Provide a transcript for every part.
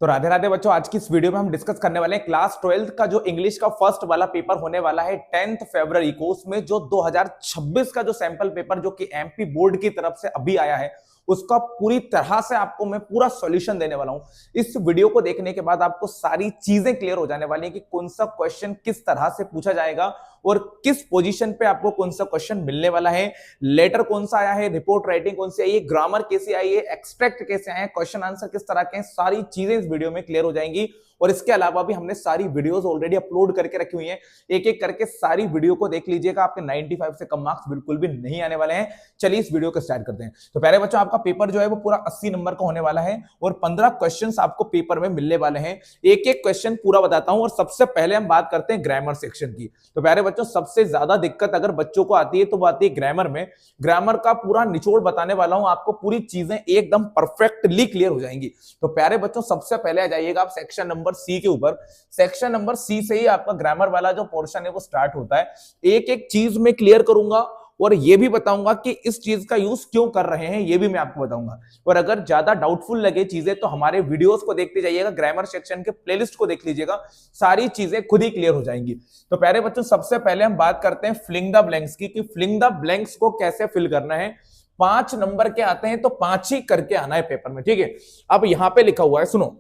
तो राधे राधे बच्चों, आज की इस वीडियो में हम डिस्कस करने वाले हैं क्लास 12th का जो इंग्लिश का फर्स्ट वाला पेपर होने वाला है 10th फरवरी को। उसमें जो 2026 का जो सैंपल पेपर जो कि एमपी बोर्ड की तरफ से अभी आया है, उसका पूरी तरह से आपको मैं पूरा सॉल्यूशन देने वाला हूं। इस वीडियो को देखने के बाद आपको सारी चीजें क्लियर हो जाने वाली है कि कौन सा क्वेश्चन किस तरह से पूछा जाएगा और किस पोजीशन पे आपको कौन सा क्वेश्चन मिलने वाला है, लेटर कौन सा आया है, रिपोर्ट राइटिंग कौन सी आई है, ग्रामर कैसे आई है, एक्सट्रैक्ट कैसे आए हैं, क्वेश्चन आंसर किस तरह के हैं, सारी चीजें इस वीडियो में क्लियर हो जाएंगी। और इसके अलावा भी हमने सारी वीडियोस ऑलरेडी अपलोड करके रखी हुई हैं, एक एक करके सारी वीडियो को देख लीजिएगा, आपके 95 से कम मार्क्स बिल्कुल भी नहीं आने वाले हैं। चलिए इस वीडियो को स्टार्ट करते हैं। तो पहले बच्चों, आपका पेपर जो है वो पूरा 80 नंबर का होने वाला है और 15 क्वेश्चंस आपको पेपर में मिलने वाले हैं। एक एक क्वेश्चन पूरा बताता हूं और सबसे पहले हम बात करते हैं ग्रामर सेक्शन की। तो प्यारे बच्चों, सबसे ज्यादा दिक्कत अगर बच्चों को आती है तो वो आती है ग्रामर में। ग्रामर का पूरा निचोड़ बताने वाला हूं आपको, पूरी चीजें एकदम परफेक्टली क्लियर हो जाएंगी। तो प्यारे बच्चों, सबसे पहले आ जाइएगा आप सेक्शन नंबर सी के ऊपर। सेक्शन नंबर सी से ही आपका ग्रामर वाला जो पोर्शन है वो स्टार्ट होता है। एक एक चीज में क्लियर करूंगा और ये भी बताऊंगा कि इस चीज का यूज क्यों कर रहे हैं, ये भी मैं आपको बताऊंगा। और अगर ज्यादा डाउटफुल लगे चीजें तो हमारे वीडियोस को देखते जाइएगा, ग्रामर सेक्शन के प्लेलिस्ट को देख लीजिएगा, सारी चीजें खुद ही क्लियर हो जाएंगी। तो प्यारे बच्चों, सबसे पहले हम बात करते हैं फिलिंग द ब्लैंक्स की, कि फिलिंग द ब्लैंक्स को कैसे फिल करना है। 5 नंबर के आते हैं तो 5 ही करके आना है पेपर में, ठीक है। अब यहां पे लिखा हुआ है, सुनो,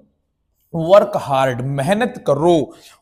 वर्क हार्ड, मेहनत करो,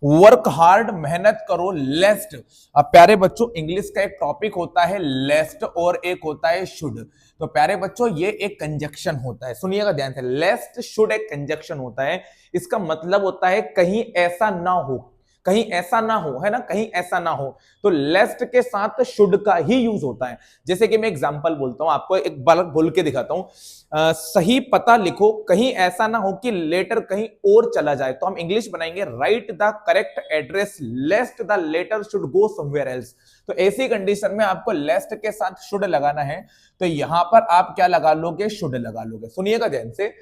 वर्क हार्ड, मेहनत करो, लेस्ट। अब प्यारे बच्चों, इंग्लिश का एक टॉपिक होता है लेस्ट और एक होता है शुड। तो प्यारे बच्चों, ये एक कंजक्शन होता है, सुनिएगा ध्यान से, लेस्ट शुड एक कंजक्शन होता है। इसका मतलब होता है कहीं ऐसा ना हो, कहीं ऐसा ना हो, है ना, कहीं ऐसा ना हो। तो लेस्ट के साथ शुड का ही यूज होता है। जैसे कि मैं एग्जांपल बोलता हूं आपको, एक बार बोल के दिखाता हूं। सही पता लिखो, कहीं ऐसा ना हो कि लेटर कहीं और चला जाए। तो हम इंग्लिश बनाएंगे, write the correct address lest the letter should go somewhere else. तो ऐसी कंडीशन में आपको लेस्ट के साथ शुड लगाना है। तो यहां पर आप क्या लगा लोगे, शुड लगा लोगे। सुनिएगा ध्यान से,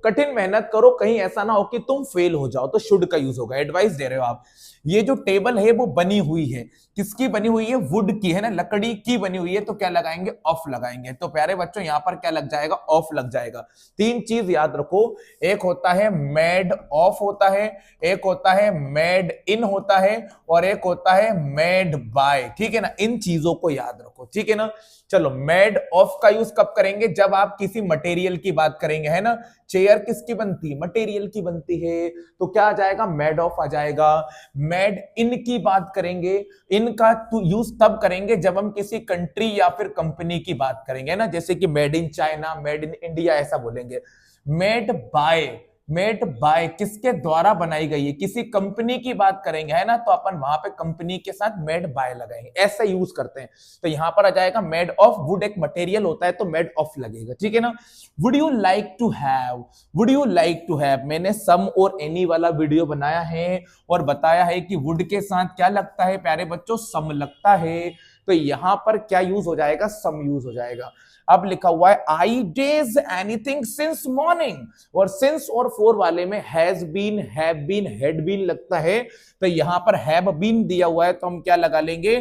कठिन मेहनत करो, कहीं ऐसा ना हो कि तुम फेल हो जाओ, तो शुड का यूज होगा। एडवाइस दे रहे हो आप। ये जो टेबल है वो बनी हुई है, किसकी बनी हुई है, वुड की, है ना, लकड़ी की बनी हुई है। तो क्या लगाएंगे, ऑफ लगाएंगे। तो प्यारे बच्चों, यहां पर क्या लग जाएगा, ऑफ लग जाएगा। 3 चीज याद रखो, एक होता है मेड ऑफ होता है, एक होता है मेड इन होता है और एक होता है मेड बाय, ठीक है ना। इन चीजों को याद रखो, ठीक है ना। चलो, मेड ऑफ का यूज कब करेंगे, जब आप किसी मटेरियल की बात करेंगे, है ना। चेयर किसकी बनती है, मटेरियल की बनती है, तो क्या आ जाएगा, मेड ऑफ आ जाएगा। मेड इन की बात करेंगे, इनका यूज तब करेंगे जब हम किसी कंट्री या फिर कंपनी की बात करेंगे, ना, जैसे कि made in China, made in India, ऐसा बोलेंगे। मेड बाय, मेड बाय किसके द्वारा बनाई गई है, किसी कंपनी की बात करेंगे, है ना, तो अपन वहां पे कंपनी के साथ मेड बाय लगाएंगे, ऐसा यूज करते हैं। तो यहां पर आ जाएगा मेड ऑफ, वुड एक मटेरियल होता है तो मेड ऑफ लगेगा, ठीक है ना। Would you like to have, would you like to have, मैंने सम और एनी वाला वीडियो बनाया है और बताया है कि वुड के साथ क्या लगता है प्यारे बच्चों, सम लगता है। तो यहां पर क्या यूज हो जाएगा, सम यूज हो जाएगा। अब लिखा हुआ है I days anything since morning, और सिंस और फोर वाले में has been, have been, had been लगता है। तो यहां पर हैव बीन दिया हुआ है तो हम क्या लगा लेंगे,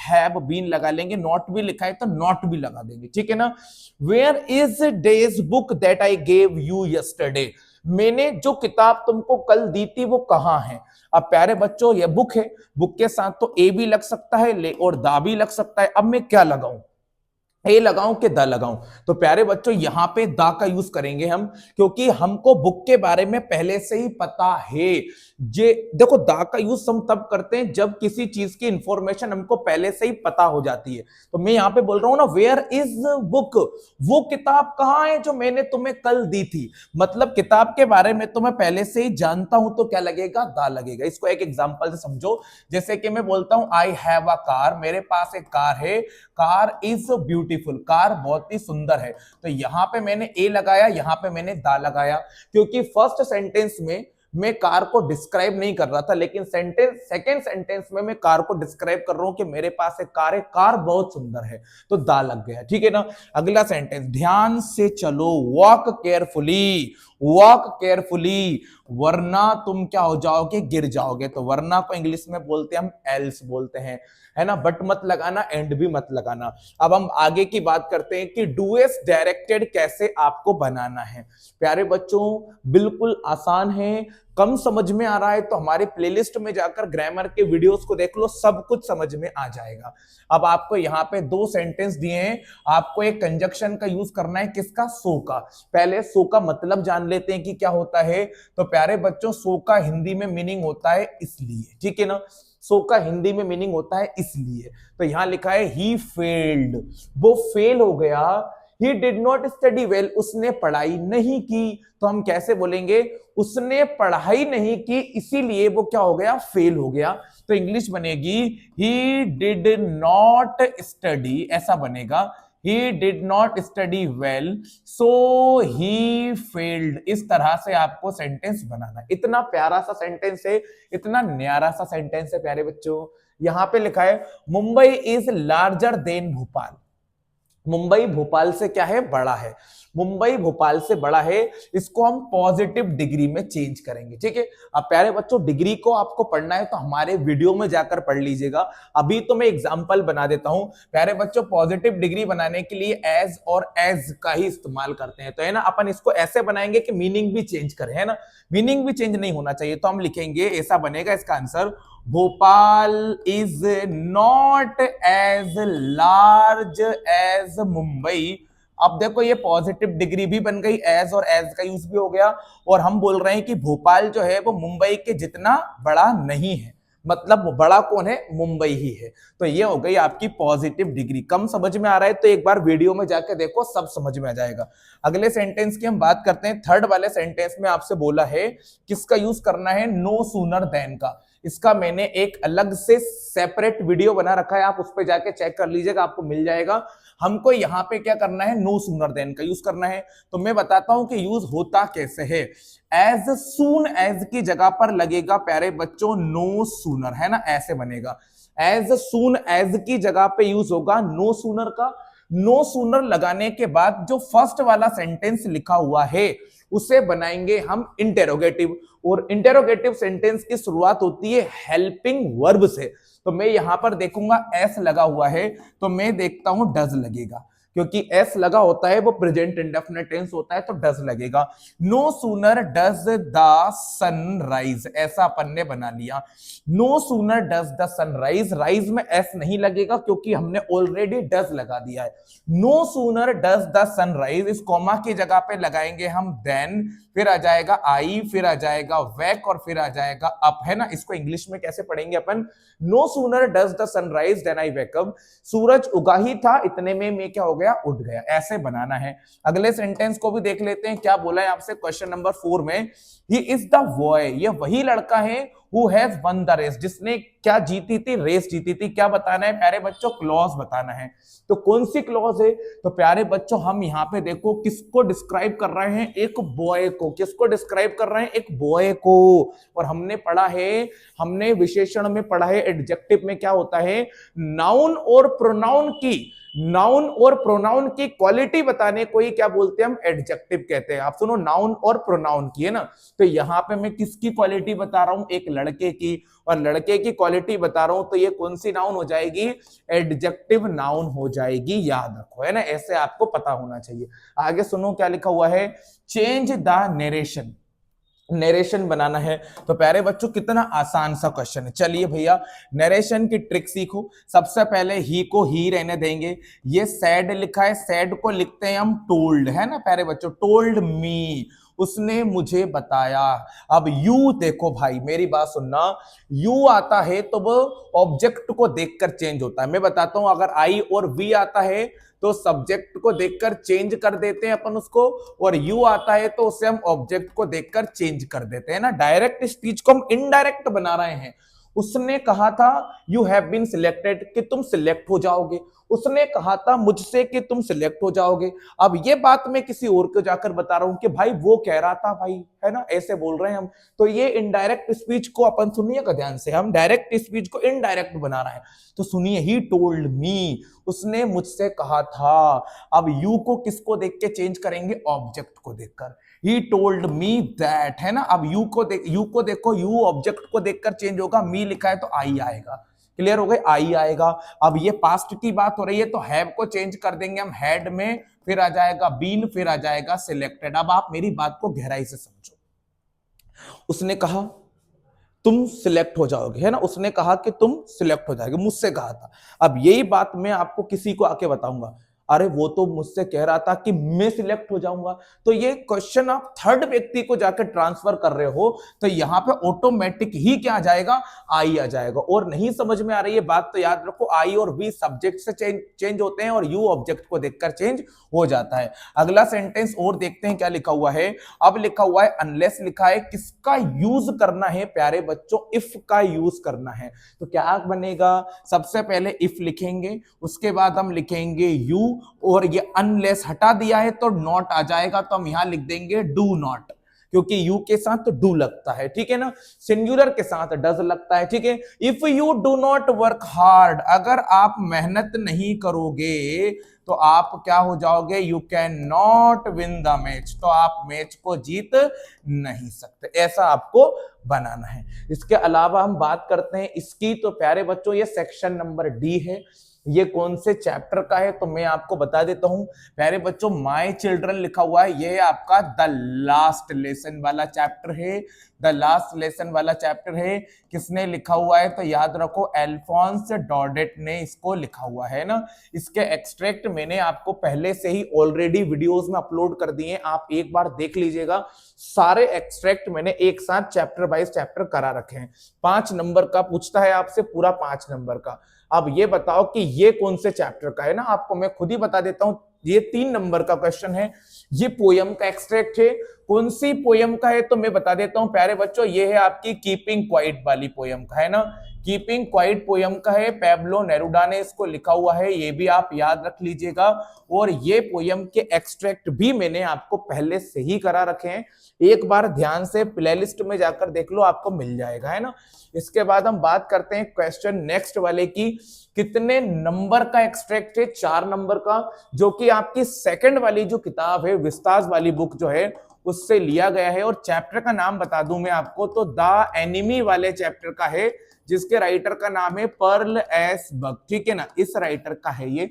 हैव बीन लगा लेंगे। नॉट भी लिखा है तो नॉट भी लगा देंगे, ठीक है ना। Where is days book that I gave you yesterday, मैंने जो किताब तुमको कल दी थी वो कहां है। अब प्यारे बच्चों, ये बुक है, बुक के साथ तो ए भी लग सकता है, ले और दा भी लग सकता है। अब मैं क्या लगाऊं, ए लगाऊं कि द लगाऊं। तो प्यारे बच्चों, यहां पे दा का यूज करेंगे हम, क्योंकि हमको बुक के बारे में पहले से ही पता है। जे देखो, दा का यूज हम तब करते हैं जब किसी चीज की इंफॉर्मेशन हमको पहले से ही पता हो जाती है। तो मैं यहां पे बोल रहा हूं ना, वेयर इज बुक, वो किताब कहां है जो मैंने तुम्हें कल दी थी। मतलब किताब के बारे में तो मैं पहले से ही जानता हूं, तो क्या लगेगा, दा लगेगा। इसको एक एग्जांपल से समझो। जैसे कि मैं बोलता हूं आई हैव अ कार, मेरे पास एक कार है, कार इज ब्यूटीफुल, कार बहुत ही सुंदर है। तो यहां पे मैंने ए लगाया, यहां पे मैंने दा लगाया, क्योंकि फर्स्ट सेंटेंस में मैं कार को डिस्क्राइब नहीं कर रहा था, लेकिन सेकंड सेंटेंस में मैं कार को डिस्क्राइब कर रहा हूं कि मेरे पास एक कार है, कार बहुत सुंदर है, तो दा लग गया, ठीक है ना। अगला सेंटेंस, ध्यान से चलो, वॉक केयरफुली, वॉक केयरफुली, वरना तुम क्या हो जाओगे, गिर जाओगे। तो वरना को इंग्लिश में बोलते हैं हम एल्स बोलते हैं, है ना। बट मत लगाना, एंड भी मत लगाना। अब हम आगे की बात करते हैं कि डू एस डायरेक्टेड कैसे आपको बनाना है। प्यारे बच्चों, बिल्कुल आसान है। कम समझ में आ रहा है तो हमारे प्लेलिस्ट में जाकर ग्रामर के वीडियोस को देख लो, सब कुछ समझ में आ जाएगा। अब आपको यहाँ पे दो सेंटेंस दिए हैं, आपको एक कंजक्शन का यूज करना है, किसका, सो का। पहले सो का मतलब जान लेते हैं कि क्या होता है। तो प्यारे बच्चों, सो का हिंदी में मीनिंग होता है इसलिए, ठीक है ना। सो का हिंदी में मीनिंग होता है इसलिए। तो यहां लिखा है ही फेल्ड, वो फेल हो गया। He did not study well, उसने पढ़ाई नहीं की। तो हम कैसे बोलेंगे, उसने पढ़ाई नहीं की इसीलिए वो क्या हो गया, फेल हो गया। तो इंग्लिश बनेगी ही डिड नॉट स्टडी, ऐसा बनेगा। he did not study well so he failed। इस तरह से आपको सेंटेंस बनाना है। इतना प्यारा सा सेंटेंस है, इतना न्यारा सा सेंटेंस है प्यारे बच्चों। यहां पे लिखा है Mumbai is larger than Bhopal. Mumbai Bhopal से क्या है, बड़ा है। मुंबई भोपाल से बड़ा है, इसको हम पॉजिटिव डिग्री में चेंज करेंगे, ठीक है। अब प्यारे बच्चों, डिग्री को आपको पढ़ना है तो हमारे वीडियो में जाकर पढ़ लीजिएगा। अभी तो मैं एग्जांपल बना देता हूं। प्यारे बच्चों, पॉजिटिव डिग्री बनाने के लिए एज और एज का ही इस्तेमाल करते हैं। तो है ना, अपन इसको ऐसे बनाएंगे कि मीनिंग भी चेंज करें, है ना। मीनिंग भी चेंज नहीं होना चाहिए। तो हम लिखेंगे, ऐसा बनेगा इसका answer, Bhopal is not as large as Mumbai. अब देखो, ये पॉजिटिव डिग्री भी बन गई, एज और एज का यूज भी हो गया। और हम बोल रहे हैं कि भोपाल जो है वो मुंबई के जितना बड़ा नहीं है, मतलब बड़ा कौन है, मुंबई ही है। तो ये हो गई आपकी पॉजिटिव डिग्री। कम समझ में आ रहा है तो एक बार वीडियो में जाके देखो, सब समझ में आ जाएगा। अगले सेंटेंस की हम बात करते हैं। थर्ड वाले सेंटेंस में आपसे बोला है किसका यूज करना है, नो सूनर देन का। इसका मैंने एक अलग से सेपरेट वीडियो बना रखा है, आप उस पर जाके चेक कर लीजिएगा, आपको मिल जाएगा। हमको यहाँ पे क्या करना है, नो सूनर देन का यूज करना है। तो मैं बताता हूं कि यूज होता कैसे है। एज सून एज की जगह पर लगेगा प्यारे बच्चों नो सूनर, है ना, ऐसे बनेगा। एज सून एज की जगह पे यूज होगा नो सूनर का। नो सूनर लगाने के बाद जो फर्स्ट वाला सेंटेंस लिखा हुआ है उसे बनाएंगे हम इंटेरोगेटिव। और इंटेरोगेटिव सेंटेंस की शुरुआत होती है हेल्पिंग वर्ब से। तो मैं यहां पर देखूंगा एस लगा हुआ है, तो मैं देखता हूं डज लगेगा, क्योंकि एस लगा होता है वो प्रेजेंट इंडेफिनिट टेंस होता है, तो डज लगेगा। No sooner does the sunrise, ऐसा अपन ने बना लिया। No sooner does the sunrise, rise में एस नहीं लगेगा क्योंकि हमने ऑलरेडी डज लगा दिया है। No sooner does the sunrise, इस कॉमा की जगह पे लगाएंगे हम देन, फिर आ जाएगा आई, फिर आ जाएगा वैक, और फिर आ जाएगा अप, है ना। इसको इंग्लिश में कैसे पढ़ेंगे अपन, no sooner does the sunrise then I wake up. सूरज उगा ही था, इतने में मैं क्या हो गया, उठ गया, ऐसे बनाना है। अगले सेंटेंस को भी देख लेते हैं, क्या बोला है आपसे क्वेश्चन नंबर 4 में, ही इज द बॉय, ये वही लड़का है who has won the race, जिसने क्या जीती थी, रेस जीती थी। क्या बताना है प्यारे बच्चों, क्लॉज बताना है। तो कौन सी क्लॉज है, तो प्यारे बच्चों हम यहाँ पे देखो किसको डिस्क्राइब कर रहे हैं, एक बॉय को। किसको डिस्क्राइब कर रहे हैं, एक बॉय को। और हमने पढ़ा है, हमने विशेषण में पढ़ा है, एडजेक्टिव में क्या होता है, नाउन और प्रोनाउन की, नाउन और प्रोनाउन की क्वालिटी बताने को ही क्या बोलते हैं हम, एडजेक्टिव कहते हैं। आप सुनो, नाउन और प्रोनाउन की, है ना। तो यहां पे मैं किसकी क्वालिटी बता रहा हूं, एक लड़के की, और लड़के की क्वालिटी बता रहा हूं, तो ये कौन सी नाउन हो जाएगी, एडजेक्टिव नाउन हो जाएगी, याद रखो, है ना। ऐसे आपको पता होना चाहिए। आगे सुनो क्या लिखा हुआ है, चेंज द नरेशन, नरेशन बनाना है। तो प्यारे बच्चों कितना आसान सा क्वेश्चन है। चलिए भैया, नरेशन की ट्रिक सीखो। सबसे पहले ही को ही रहने देंगे। ये सैड लिखा है, सैड को लिखते हैं हम टोल्ड, है ना प्यारे बच्चों, टोल्ड मी, उसने मुझे बताया। अब यू देखो भाई, मेरी बात सुनना, यू आता है तो वो ऑब्जेक्ट को देखकर चेंज होता है। मैं बताता हूं, अगर आई और वी आता है तो सब्जेक्ट को देखकर चेंज कर देते हैं अपन उसको, और यू आता है तो उसे हम ऑब्जेक्ट को देखकर चेंज कर देते हैं ना। डायरेक्ट स्पीच को हम इनडायरेक्ट बना रहे हैं। उसने कहा था यू हैव बीन सिलेक्टेड, कि तुम सिलेक्ट हो जाओगे। उसने कहा था मुझसे कि तुम सिलेक्ट हो जाओगे। अब ये बात मैं किसी और को जाकर बता रहा हूं कि भाई वो कह रहा था भाई, है ना, ऐसे बोल रहे हैं हम। तो ये इनडायरेक्ट स्पीच को अपन सुनिएगा ध्यान से, हम डायरेक्ट स्पीच को इनडायरेक्ट बना रहे हैं। तो सुनिए, ही टोल्ड मी, उसने मुझसे कहा था। अब यू को किसको देख के चेंज करेंगे, ऑब्जेक्ट को देखकर। ही टोल्ड मी दैट, है ना। अब यू को देखो, यू ऑब्जेक्ट को देखकर चेंज होगा, मी लिखा है तो आई आएगा। क्लियर हो गई, आई आएगा। अब ये पास्ट की बात हो रही है तो हैव को चेंज कर देंगे हम हैड में, फिर आ जाएगा बीन, फिर आ जाएगा सिलेक्टेड। अब आप मेरी बात को गहराई से समझो। उसने कहा तुम सिलेक्ट हो जाओगे, है ना, उसने कहा कि तुम सिलेक्ट हो जाओगे, मुझसे कहा था। अब यही बात मैं आपको किसी को आके बताऊंगा, अरे वो तो मुझसे कह रहा था कि मैं सिलेक्ट हो जाऊंगा। तो ये क्वेश्चन आप थर्ड व्यक्ति को जाकर ट्रांसफर कर रहे हो तो यहां पे ऑटोमेटिक ही क्या आ जाएगा, आई आ जाएगा। और नहीं समझ में आ रही है बात तो याद रखो, आई और वी सब्जेक्ट से चेंज होते हैं और यू ऑब्जेक्ट को देखकर चेंज हो जाता है। अगला सेंटेंस और देखते हैं क्या लिखा हुआ है। अब लिखा हुआ है अनलेस, लिखा है किसका यूज करना है प्यारे बच्चों, इफ का यूज करना है। तो क्या बनेगा, सबसे पहले इफ लिखेंगे, उसके बाद हम लिखेंगे यू, और ये अनलेस हटा दिया है तो नॉट आ जाएगा, तो हम यहां लिख देंगे डू नॉट, क्योंकि यू के साथ तो डू लगता है, ठीक है ना, सिंगुलर के साथ डज लगता है, ठीक है। If you do not work hard, अगर आप मेहनत नहीं करोगे तो आप क्या हो जाओगे, you can not win the match, तो आप मैच को जीत नहीं सकते, ऐसा आपको बनाना है। इसके अलावा हम बात करते हैं इसकी, तो प्यारे बच्चों ये सेक्शन नंबर डी है। ये कौन से चैप्टर का है तो मैं आपको बता देता हूं प्यारे बच्चों, माय चिल्ड्रन लिखा हुआ है, ये आपका द लास्ट लेसन वाला चैप्टर है, द लास्ट लेसन वाला चैप्टर है। किसने लिखा हुआ है तो याद रखो अल्फोंस डॉडेट ने इसको लिखा हुआ है ना। इसके एक्सट्रैक्ट मैंने आपको पहले से ही ऑलरेडी वीडियोस में अपलोड कर दिए हैं, आप एक बार देख लीजिएगा। सारे एक्सट्रैक्ट मैंने एक साथ चैप्टर वाइज चैप्टर करा रखे हैं। 5 नंबर का पूछता है आपसे, पूरा 5 नंबर का। अब ये बताओ कि ये कौन से चैप्टर का है ना, आपको मैं खुद ही बता देता हूं। ये 3 नंबर का क्वेश्चन है, ये पोयम का एक्सट्रैक्ट है। कौन सी पोयम का है तो मैं बता देता हूं प्यारे बच्चों, ये है आपकी कीपिंग क्वाइट वाली पोयम का, है ना, कीपिंग क्वाइट पोयम का है। पैब्लो नेरुडा ने इसको लिखा हुआ है, ये भी आप याद रख लीजिएगा। और ये पोयम के एक्सट्रैक्ट भी मैंने आपको पहले से ही करा रखे हैं, एक बार ध्यान से प्लेलिस्ट में जाकर देख लो, आपको मिल जाएगा, है ना। इसके बाद हम बात करते हैं क्वेश्चन नेक्स्ट वाले की, कितने नंबर का एक्सट्रैक्ट है, 4 नंबर का, जो कि आपकी सेकंड वाली जो किताब है विस्ताज वाली बुक जो है उससे लिया गया है। और चैप्टर का नाम बता दूं मैं आपको तो द एनिमी वाले चैप्टर का है, जिसके राइटर का नाम है पर्ल एस बक, ठीक है ना, इस राइटर का है ये।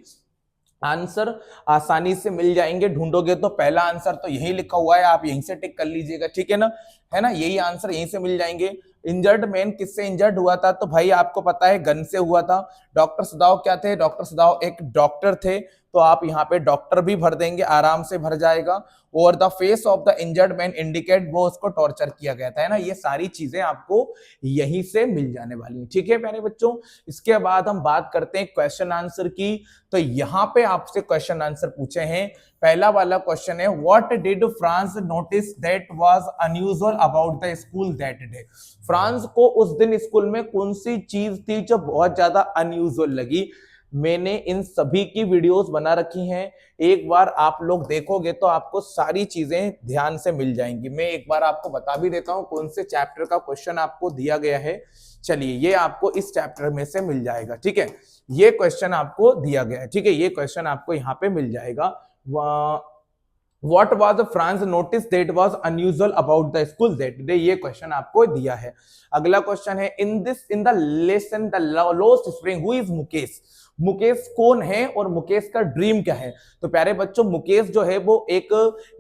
आंसर आसानी से मिल जाएंगे, ढूंढोगे तो पहला आंसर तो यही लिखा हुआ है, आप यहीं से टिक कर लीजिएगा, ठीक है ना, है ना, यही आंसर यहीं से मिल जाएंगे। इंजर्ड मैन किससे इंजर्ड हुआ था तो भाई आपको पता है गन से हुआ था। डॉक्टर सदाव क्या थे, डॉक्टर सदाव एक डॉक्टर थे, तो आप यहाँ पे डॉक्टर भी भर देंगे, आराम से भर जाएगा। और the face of the injured man indicate, वो उसको टॉर्चर किया गया था, है ना। ये सारी चीजें आपको यहीं से मिल जाने वाली हैं, ठीक है प्यारे बच्चों। इसके बाद हम बात करते हैं क्वेश्चन आंसर की, तो यहाँ पे आपसे क्वेश्चन आंसर पूछे हैं। पहला वाला क्वेश्चन है, what did France notice that was unusual about the school that day. France को उस दिन स्कूल में कौन सी चीज थी जो बहुत ज्यादा अनयूजुअल लगी। मैंने इन सभी की वीडियोस बना रखी हैं, एक बार आप लोग देखोगे तो आपको सारी चीजें ध्यान से मिल जाएंगी। मैं एक बार आपको बता भी देता हूं कौन से चैप्टर का क्वेश्चन आपको दिया गया है। चलिए, ये आपको इस चैप्टर में से मिल जाएगा, ठीक है, ये क्वेश्चन आपको दिया गया है, ठीक है, ये क्वेश्चन आपको यहाँ पे मिल जाएगा। What was France notice that was unusual about the school that day, ये क्वेश्चन आपको दिया है। अगला क्वेश्चन है, in the lesson the lost spring, who is Mukesh. Mukesh कौन है और मुकेश का ड्रीम क्या है। तो प्यारे बच्चों, मुकेश जो है वो एक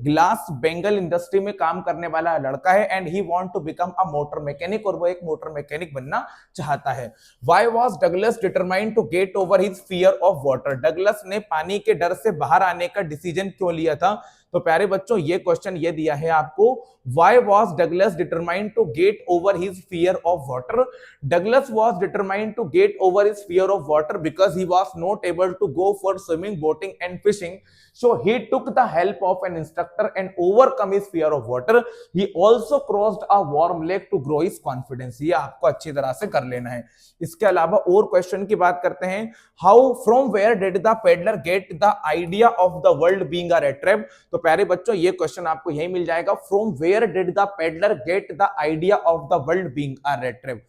ग्लास बेंगल इंडस्ट्री में काम करने वाला लड़का है, and he want to become a motor mechanic, और वो एक मोटर मैकेनिक बनना चाहता है। Why was Douglas determined to get over his fear of water, Douglas ने पानी के डर से बाहर आने का डिसीजन क्यों लिया था। तो प्यारे बच्चों, ये क्वेश्चन ये दिया है आपको, why was Douglas determined to get over his fear of water. Douglas was determined to get over his fear of water because he was not able to go for swimming, boating and fishing, so he took the help of an instructor and overcome his fear of water. He also crossed a warm lake to grow his confidence. ये आपको अच्छी तरह से कर लेना है। इसके अलावा और क्वेश्चन की बात करते हैं, how from where did the peddler get the idea of the world being a rat trap। तो प्यारे बच्चों, ये क्वेश्चन आपको यही मिल जाएगा, from where did the peddler get the idea of the world being a rat trap।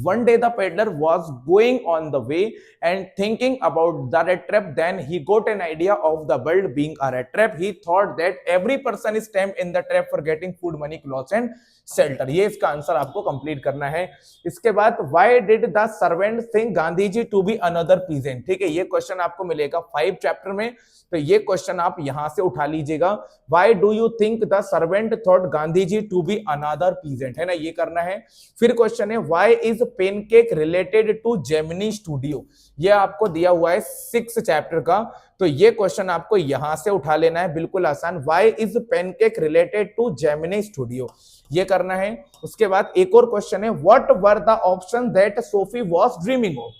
One day the peddler was going on the way and thinking about the rat trap, then he got an idea of the world being a rat trap. He thought that every person is tamed in the trap for getting food, money, clothes and shelter. ये इसका answer आपको complete करना है। इसके बाद why did the servant think Gandhi ji to be another peasant? ठीक है, ये क्वेश्चन आपको मिलेगा 5 चैप्टर में, तो ये क्वेश्चन आप यहां से उठा लीजिएगा। Why do you think the servant thought Gandhi ji to be another peasant? है ना, ये करना है। फिर क्वेश्चन है Why is pancake related to Gemini Studio? ये आपको दिया हुआ है 6 चैप्टर का, तो ये क्वेश्चन आपको यहां से उठा लेना है, बिल्कुल आसान। Why is pancake related to Gemini Studio? ये करना है। उसके बाद एक और क्वेश्चन है What were the options that Sophie was dreaming of?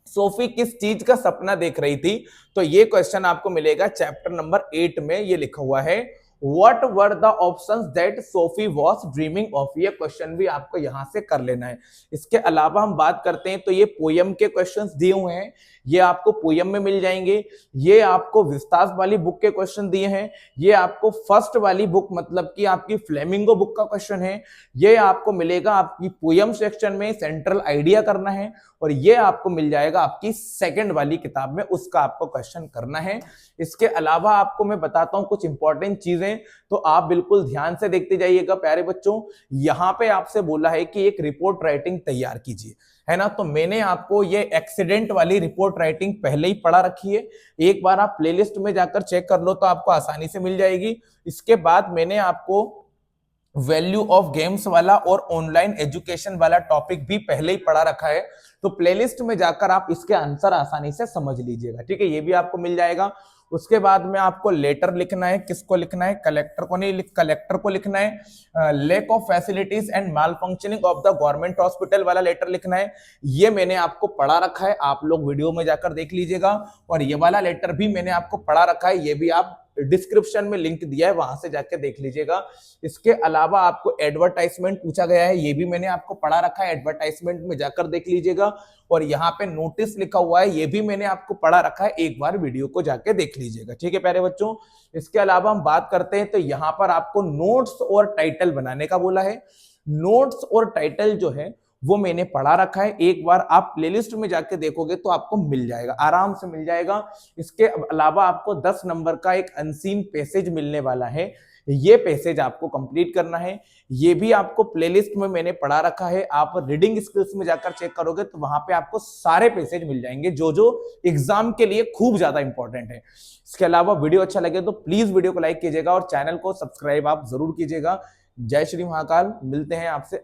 Sophie किस चीज का सपना देख रही थी? तो ये क्वेश्चन आपको मिलेगा चैप्टर नंबर 8 में, ये लिखा हुआ है What were the options that Sophie was dreaming of? ये क्वेश्चन भी आपको यहां से कर लेना है। इसके अलावा हम बात करते हैं तो ये पोयम के क्वेश्चंस दिए हुए हैं, ये आपको पोयम में मिल जाएंगे। ये आपको विस्तास वाली बुक के क्वेश्चन दिए हैं, ये आपको फर्स्ट वाली बुक मतलब कि आपकी फ्लेमिंगो बुक का क्वेश्चन है, ये आपको मिलेगा आपकी पोयम सेक्शन में, सेंट्रल आइडिया करना है, और ये आपको मिल जाएगा आपकी सेकंड वाली किताब में, उसका आपको क्वेश्चन करना है। इसके अलावा आपको मैं बताता हूं कुछ इंपॉर्टेंट चीजें, तो आप बिल्कुल ध्यान से देखते जाइएगा प्यारे बच्चों। यहां पे आपसे बोला है कि एक रिपोर्ट राइटिंग तैयार कीजिए, है ना, तो मैंने आपको ये एक्सीडेंट वाली रिपोर्ट राइटिंग पहले ही पढ़ा रखी है, एक बार आप प्लेलिस्ट में जाकर चेक कर लो तो आपको आसानी से मिल जाएगी। इसके बाद मैंने आपको वैल्यू ऑफ गेम्स वाला और ऑनलाइन एजुकेशन वाला टॉपिक भी पहले ही पढ़ा रखा है, तो प्लेलिस्ट में जाकर आप इसके आंसर आसानी से समझ लीजिएगा, ठीक है, ये भी आपको मिल जाएगा। उसके बाद में आपको लेटर लिखना है, किसको लिखना है? कलेक्टर को नहीं, कलेक्टर को लिखना है। Lack of facilities and malfunctioning of the government hospital वाला लेटर लिखना है, ये मैंने आपको पढ़ा रखा है, आप लोग वीडियो में जाकर देख लीजिएगा। और ये वाला लेटर भी मैंने आपको पढ़ा रखा है, ये भी आप डिस्क्रिप्शन में लिंक दिया है, वहां से जाके देख लीजिएगा। इसके अलावा आपको एडवर्टाइजमेंट पूछा गया है, ये भी मैंने आपको पढ़ा रखा है, एडवर्टाइजमेंट में जाकर देख लीजिएगा। और यहाँ पे नोटिस लिखा हुआ है, ये भी मैंने आपको पढ़ा रखा है, एक बार वीडियो को जाके देख लीजिएगा, ठीक है प्यारे बच्चों। इसके अलावा हम बात करते हैं तो यहाँ पर आपको नोट्स और टाइटल बनाने का बोला है। नोट्स और टाइटल जो है वो मैंने पढ़ा रखा है, एक बार आप प्लेलिस्ट में जाके देखोगे तो आपको मिल जाएगा, आराम से मिल जाएगा। इसके अलावा आपको 10 नंबर का एक अनसीन पैसेज मिलने वाला है, ये पैसेज आपको कंप्लीट करना है, ये भी आपको प्लेलिस्ट में मैंने पढ़ा रखा है। आप रीडिंग स्किल्स में जाकर चेक करोगे तो वहां पे आपको सारे पैसेज मिल जाएंगे जो जो एग्जाम के लिए खूब ज्यादा इंपॉर्टेंट है। इसके अलावा वीडियो अच्छा लगे तो प्लीज वीडियो को लाइक कीजिएगा और चैनल को सब्सक्राइब आप जरूर कीजिएगा। जय श्री महाकाल, मिलते हैं आपसे।